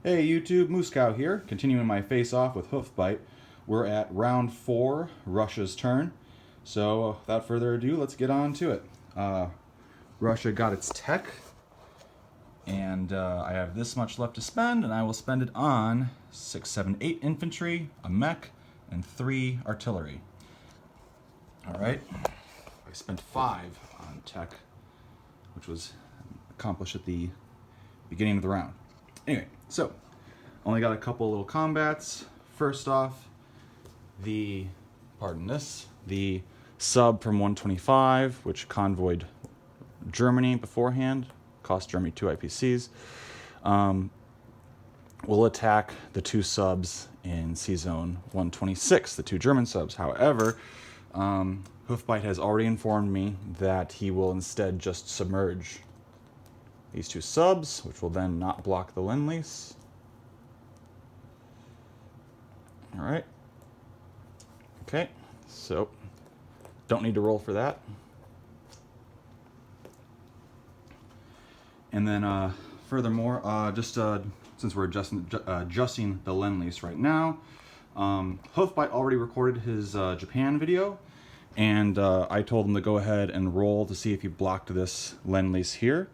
Hey YouTube, MooseCow here, continuing my face-off with Hoofbite. We're at round 4, Russia's turn. So without further ado, let's get on to it. Russia got its tech, and I have this much left to spend, and I will spend it on 6, 7, 8 infantry, a mech, and 3 artillery. Alright, I spent 5 on tech, which was accomplished at the beginning of the round. Anyway, so only got a couple little combats. First off, the sub from 125, which convoyed Germany beforehand, cost Germany 2 IPCs, will attack the 2 subs in C-Zone 126, the 2 German subs. However, Hoofbite has already informed me that he will instead just submerge these 2 subs, which will then not block the Lend-Lease. Alright. Okay, so don't need to roll for that. And then furthermore, since we're adjusting the Lend-Lease right now, Hoofbite already recorded his Japan video, and I told him to go ahead and roll to see if he blocked this Lend-Lease here.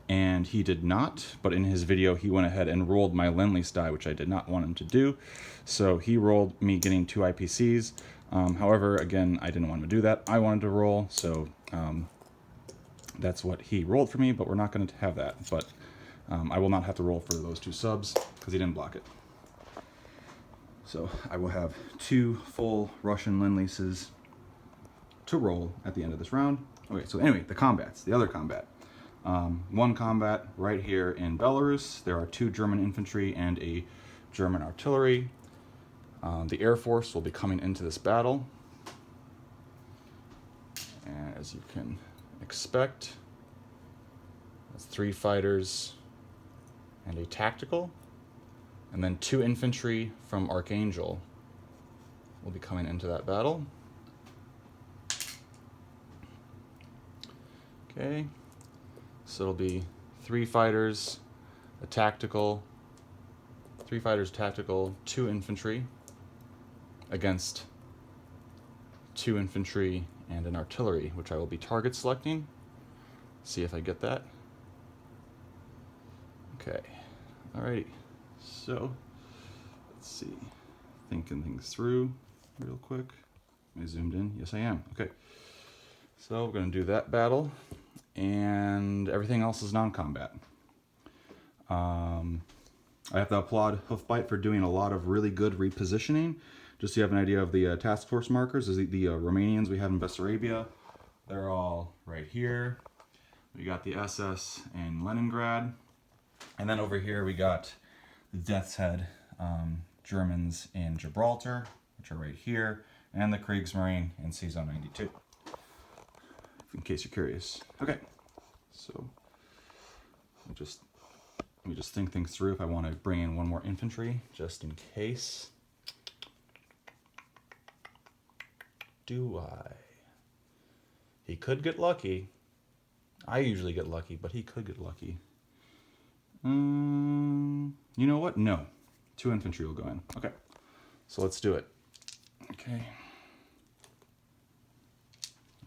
And he did not, but in his video he went ahead and rolled my Lend-Lease die, which I did not want him to do. So he rolled me getting 2 IPCs. However, again, I didn't want him to do that. I wanted to roll, so that's what he rolled for me, but we're not going to have that. But I will not have to roll for those 2 subs because he didn't block it. So I will have 2 full Russian Lend-Leases to roll at the end of this round. Okay, so anyway, the other combat. One combat right here in Belarus. There are 2 German infantry and a German artillery. The Air Force will be coming into this battle. And as you can expect, that's 3 fighters and a tactical. And then 2 infantry from Archangel will be coming into that battle. Okay. So it'll be 3 fighters, a tactical, 3 fighters tactical, 2 infantry against 2 infantry and an artillery, which I will be target selecting. See if I get that. Okay, alrighty. So let's see, thinking things through real quick. Am I zoomed in? Yes, I am. Okay, so we're going to do that battle. And everything else is non-combat. I have to applaud Hoofbite for doing a lot of really good repositioning. Just so you have an idea of the task force markers, the Romanians we have in Bessarabia, they're all right here. We got the SS in Leningrad. And then over here we got the Death's Head Germans in Gibraltar, which are right here, and the Kriegsmarine in C-Zone 92. In case you're curious. Okay, so let me just think things through if I want to bring in 1 more infantry, just in case. Do I? He could get lucky. I usually get lucky, but he could get lucky. You know what? No. 2 infantry will go in. Okay, so let's do it. Okay.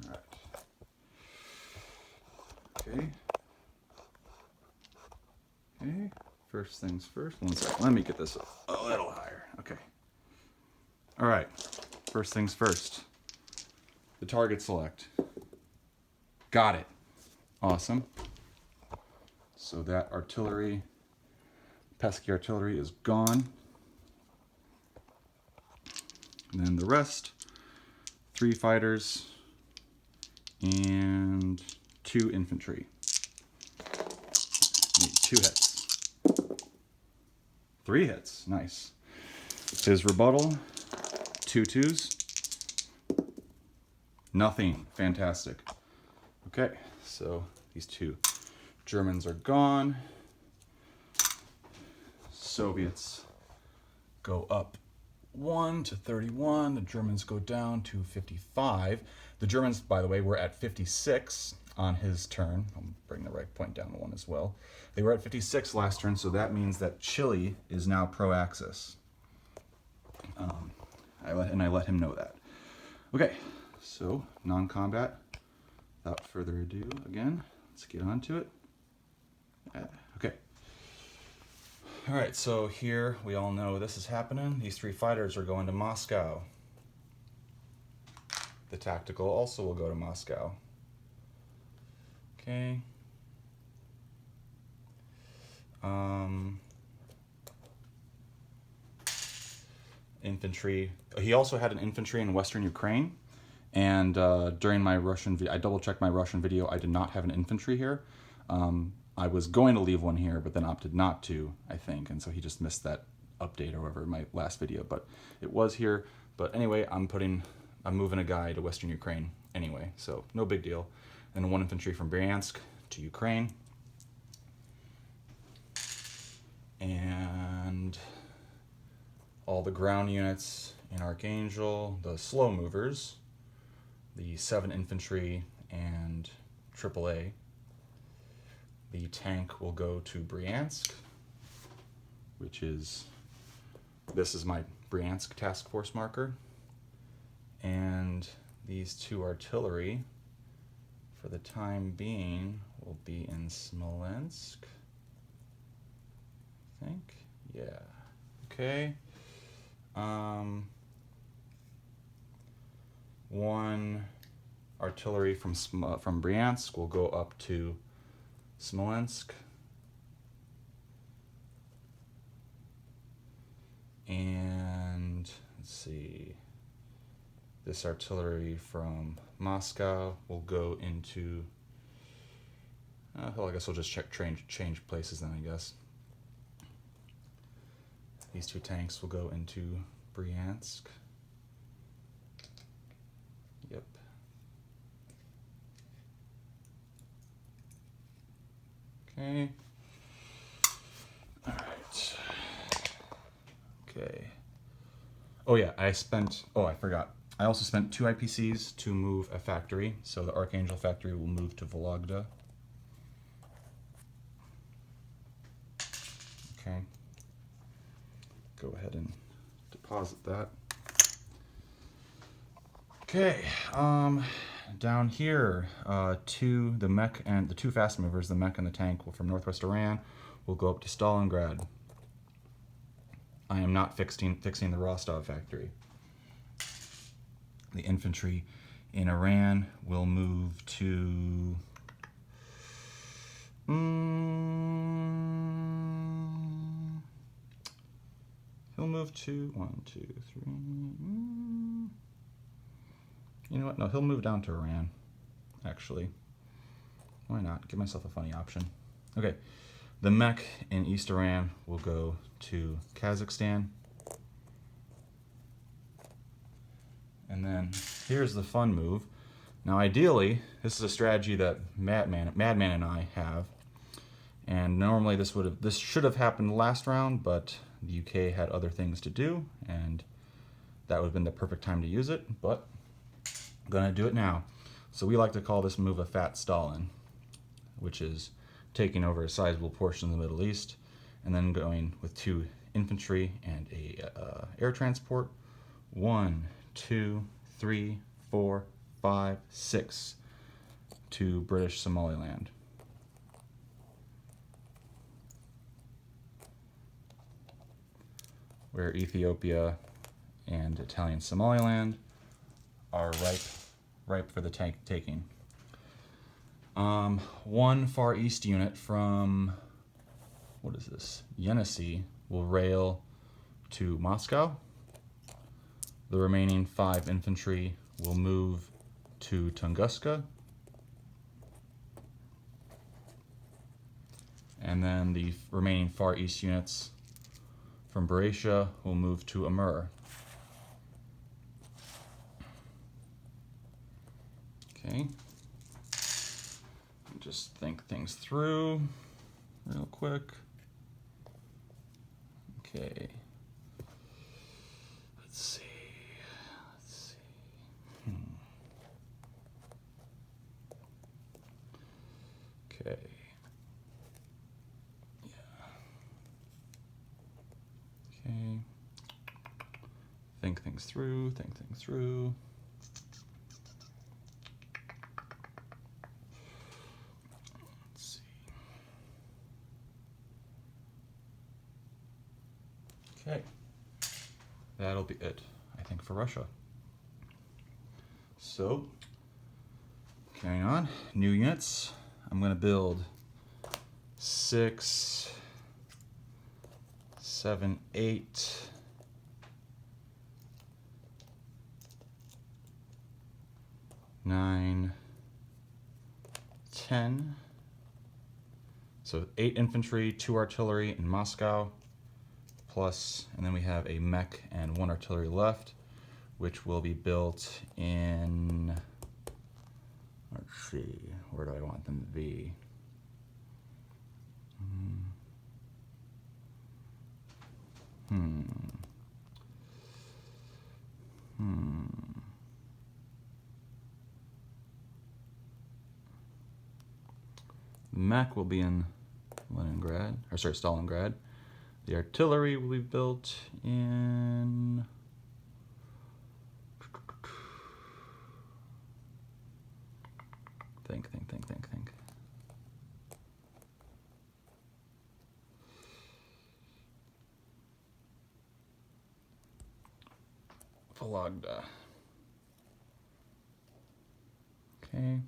All right. Okay. Okay. First things first. 1 second. Let me get this a little higher. Okay. All right. First things first. The target select. Got it. Awesome. So that artillery, pesky artillery, is gone. And then the rest, 3 fighters and 2 infantry. Need 2 hits. 3 hits. Nice. His rebuttal, 2 2s. Nothing. Fantastic. Okay, so these 2 Germans are gone. Soviets go up 1 to 31. The Germans go down to 55. The Germans, by the way, were at 56 on his turn. I'll bring the right point down to 1 as well. They were at 56 last turn, so that means that Chile is now pro-Axis. I let him know that. Okay, so non-combat. Without further ado, again, let's get on to it. Okay. All right, so here we all know this is happening. These 3 fighters are going to Moscow. The tactical also will go to Moscow. Okay. Infantry. He also had an infantry in Western Ukraine. And during my Russian video, I double-checked my Russian video. I did not have an infantry here. I was going to leave one here, but then opted not to, I think. And so he just missed that update or whatever in my last video. But it was here. But anyway, I'm moving a guy to Western Ukraine anyway. So no big deal. And 1 infantry from Bryansk to Ukraine. And all the ground units in Archangel, the slow movers, the 7 infantry and AAA. The tank will go to Bryansk, which is, this is my Bryansk task force marker. And these 2 artillery, for the time being, will be in Smolensk, I think. Yeah. Okay. 1 artillery from Bryansk will go up to Smolensk. And let's see. This artillery from Moscow will go into. Well, I guess we'll just change places then. I guess these 2 tanks will go into Bryansk. Yep. Okay. All right. Okay. Oh yeah, I forgot. I also spent 2 IPCs to move a factory. So the Archangel factory will move to Vologda. Okay. Go ahead and deposit that. Okay, down here, the mech and the 2 fast movers, the mech and the tank, from Northwest Iran, will go up to Stalingrad. I am not fixing the Rostov factory. The infantry in Iran will move to. He'll move to 1, 2, 3. You know what? No, he'll move down to Iran, actually. Why not? Give myself a funny option. Okay, the mech in East Iran will go to Kazakhstan. And then here's the fun move. Now, ideally, this is a strategy that Madman and I have. And normally this should have happened last round, but the UK had other things to do, and that would have been the perfect time to use it, but I'm gonna do it now. So we like to call this move a Fat Stalin, which is taking over a sizable portion of the Middle East, and then going with 2 infantry and a air transport. 1, 2, 3, 4, 5, 6 to British Somaliland. Where Ethiopia and Italian Somaliland are ripe for the taking. 1 Far East unit from, what is this, Yenisei will rail to Moscow. The remaining 5 infantry will move to Tunguska. And then the remaining Far East units from Buryatia will move to Amur. Okay. Just think things through real quick. Okay. Let's Okay. Think things through, think things through. Let's see. Okay. That'll be it, I think, for Russia. So, carrying on, new units. I'm going to build 6, 7, 8, 9, 10. So 8 infantry, 2 artillery in MooseCow, plus, and then we have a mech and 1 artillery left, which will be built in, let's see, where do I want them to be? The mech will be in Leningrad, or sorry, Stalingrad. The artillery will be built in think. Vologda. Okay.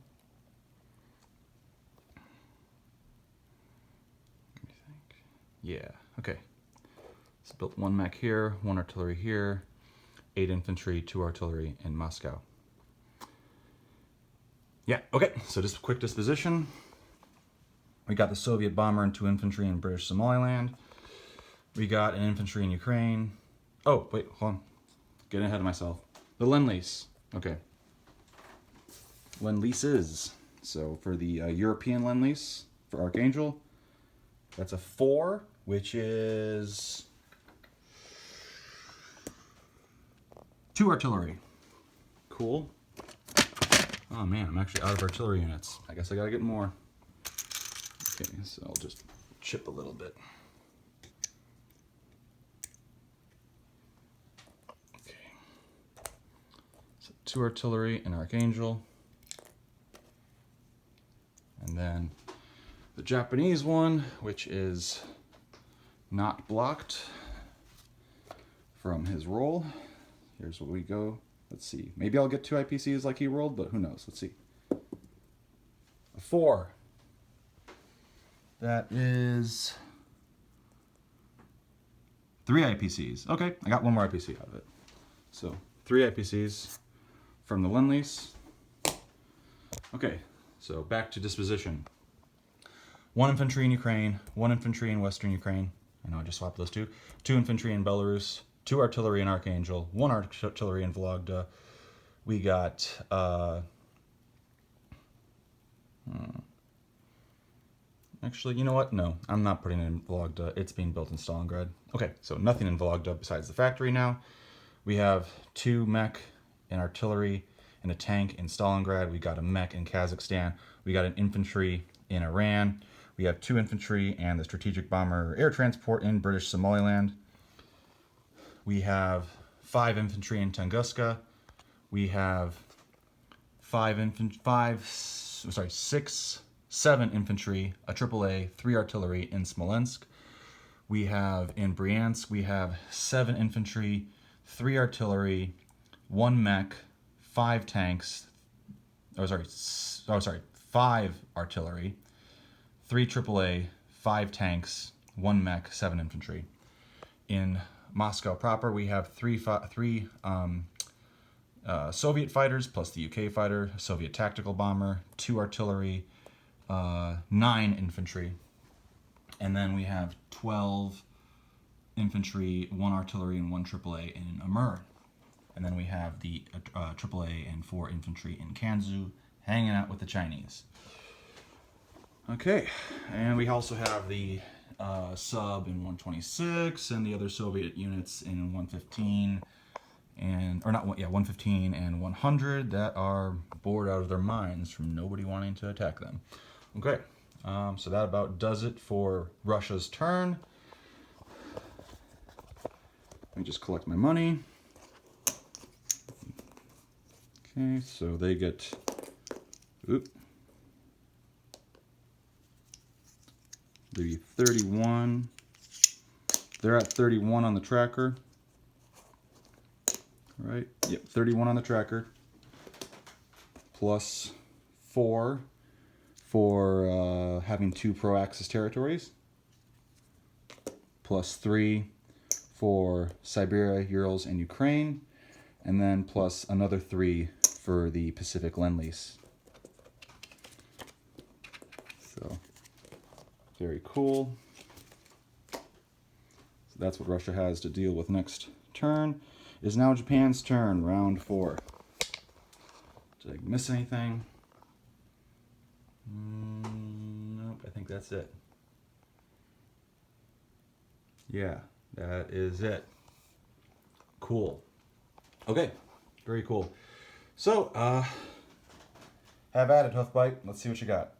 Yeah, okay. So built 1 mech here, 1 artillery here, 8 infantry, 2 artillery in MooseCow. Yeah, okay, so just a quick disposition. We got the Soviet bomber and 2 infantry in British Somaliland. We got an infantry in Ukraine. Oh, wait, hold on. Getting ahead of myself. The Lend-Lease. Okay. Lend-Leases. So for the European Lend-Lease, for Archangel, that's a 4, which is 2 artillery. Cool. Oh man, I'm actually out of artillery units. I guess I gotta get more. Okay, so I'll just chip a little bit. Okay. So 2 artillery in Archangel. And then the Japanese one, which is not blocked from his roll. Here's where we go. Let's see. Maybe I'll get 2 IPCs like he rolled, but who knows? Let's see. A 4. That is 3 IPCs. Okay, I got 1 more IPC out of it. So 3 IPCs from the Lend-Lease. Okay, so back to disposition. 1 infantry in Ukraine, 1 infantry in Western Ukraine. I know I just swapped those 2. 2 infantry in Belarus, 2 artillery in Archangel, 1 artillery in Vologda. We got actually, you know what? No, I'm not putting it in Vologda. It's being built in Stalingrad. Okay, so nothing in Vologda besides the factory now. We have 2 mech and artillery and a tank in Stalingrad. We got a mech in Kazakhstan. We got an infantry in Iran. We have 2 infantry and the strategic bomber air transport in British Somaliland. We have 5 infantry in Tunguska. We have 7 infantry, a AAA, 3 artillery in Smolensk. We have in Bryansk, we have 7 infantry, 3 artillery, 1 mech, 5 tanks. 5 artillery, 3 AAA, 5 tanks, 1 mech, 7 infantry. In MooseCow proper, we have 3 Soviet fighters plus the UK fighter, Soviet tactical bomber, 2 artillery, 9 infantry, and then we have 12 infantry, 1 artillery, and 1 AAA in Amur. And then we have the AAA and 4 infantry in Kanzu hanging out with the Chinese. Okay, and we also have the sub in 126 and the other Soviet units in 115 and 115 and 100 that are bored out of their minds from nobody wanting to attack them. Okay, so that about does it for Russia's turn. Let me just collect my money. Okay, so they get, maybe 31. They're at 31 on the tracker. Right? Yep, 31 on the tracker. Plus 4 for having 2 pro-Axis territories. Plus 3 for Siberia, Urals, and Ukraine. And then plus another 3 for the Pacific Lend-Lease. So, very cool. So that's what Russia has to deal with next turn. It is now Japan's turn, round 4. Did I miss anything? Nope, I think that's it. Yeah, that is it. Cool. Okay, very cool. So, have at it, Hoofbite. Let's see what you got.